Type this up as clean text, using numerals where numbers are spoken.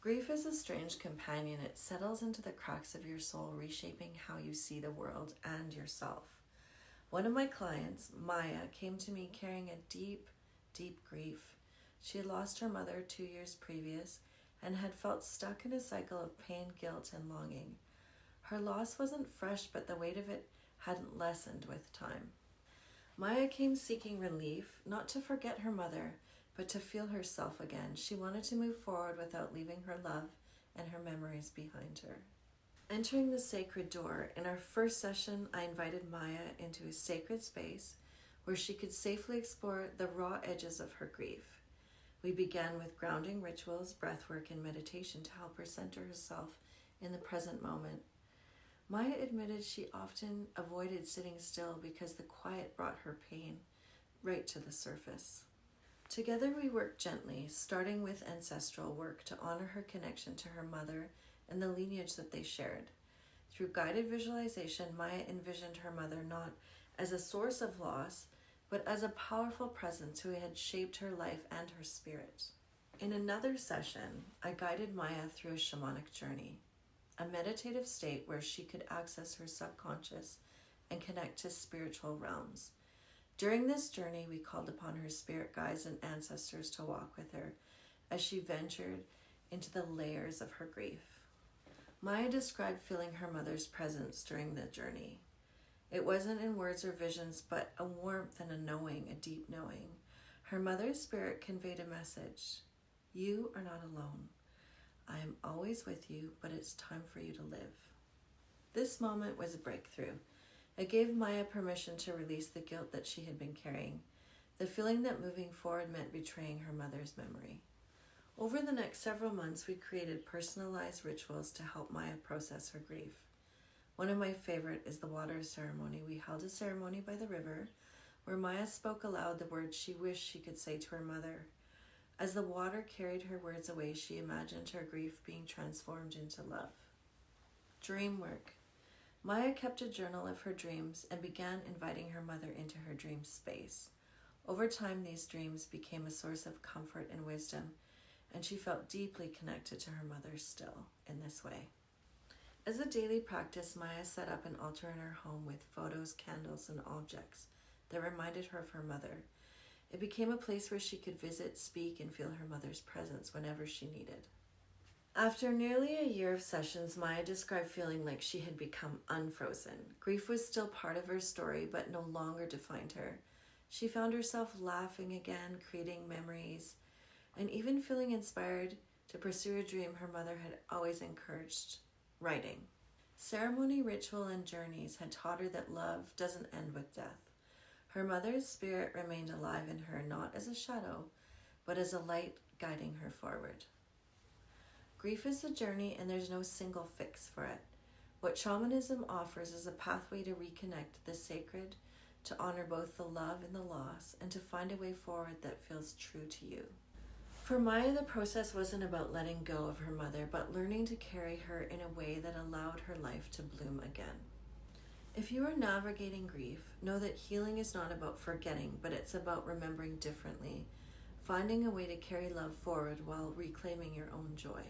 Grief is a strange companion. It settles into the cracks of your soul, reshaping how you see the world and yourself. One of my clients, Maya, came to me carrying a deep, deep grief. She had lost her mother 2 years previous and had felt stuck in a cycle of pain, guilt, and longing. Her loss wasn't fresh, but the weight of it hadn't lessened with time. Maya came seeking relief, not to forget her mother, but to feel herself again. She wanted to move forward without leaving her love and her memories behind her. Entering the sacred door, in our first session, I invited Maya into a sacred space where she could safely explore the raw edges of her grief. We began with grounding rituals, breathwork, and meditation to help her center herself in the present moment. Maya admitted she often avoided sitting still because the quiet brought her pain right to the surface. Together we worked gently, starting with ancestral work to honor her connection to her mother and the lineage that they shared. Through guided visualization, Maya envisioned her mother not as a source of loss, but as a powerful presence who had shaped her life and her spirit. In another session, I guided Maya through a shamanic journey, a meditative state where she could access her subconscious and connect to spiritual realms. During this journey, we called upon her spirit guides and ancestors to walk with her as she ventured into the layers of her grief. Maya described feeling her mother's presence during the journey. It wasn't in words or visions, but a warmth and a knowing, a deep knowing. Her mother's spirit conveyed a message. You are not alone. I am always with you, but it's time for you to live. This moment was a breakthrough. It gave Maya permission to release the guilt that she had been carrying, the feeling that moving forward meant betraying her mother's memory. Over the next several months, we created personalized rituals to help Maya process her grief. One of my favorite is the water ceremony. We held a ceremony by the river where Maya spoke aloud the words she wished she could say to her mother. As the water carried her words away, she imagined her grief being transformed into love. Dream work. Maya kept a journal of her dreams and began inviting her mother into her dream space. Over time, these dreams became a source of comfort and wisdom, and she felt deeply connected to her mother still in this way. As a daily practice, Maya set up an altar in her home with photos, candles, and objects that reminded her of her mother. It became a place where she could visit, speak, and feel her mother's presence whenever she needed. After nearly a year of sessions, Maya described feeling like she had become unfrozen. Grief was still part of her story, but no longer defined her. She found herself laughing again, creating memories, and even feeling inspired to pursue a dream her mother had always encouraged, writing. Ceremony, ritual, and journeys had taught her that love doesn't end with death. Her mother's spirit remained alive in her, not as a shadow, but as a light guiding her forward. Grief is a journey, and there's no single fix for it. What shamanism offers is a pathway to reconnect the sacred, to honor both the love and the loss, and to find a way forward that feels true to you. For Maya, the process wasn't about letting go of her mother, but learning to carry her in a way that allowed her life to bloom again. If you are navigating grief, know that healing is not about forgetting, but it's about remembering differently, finding a way to carry love forward while reclaiming your own joy.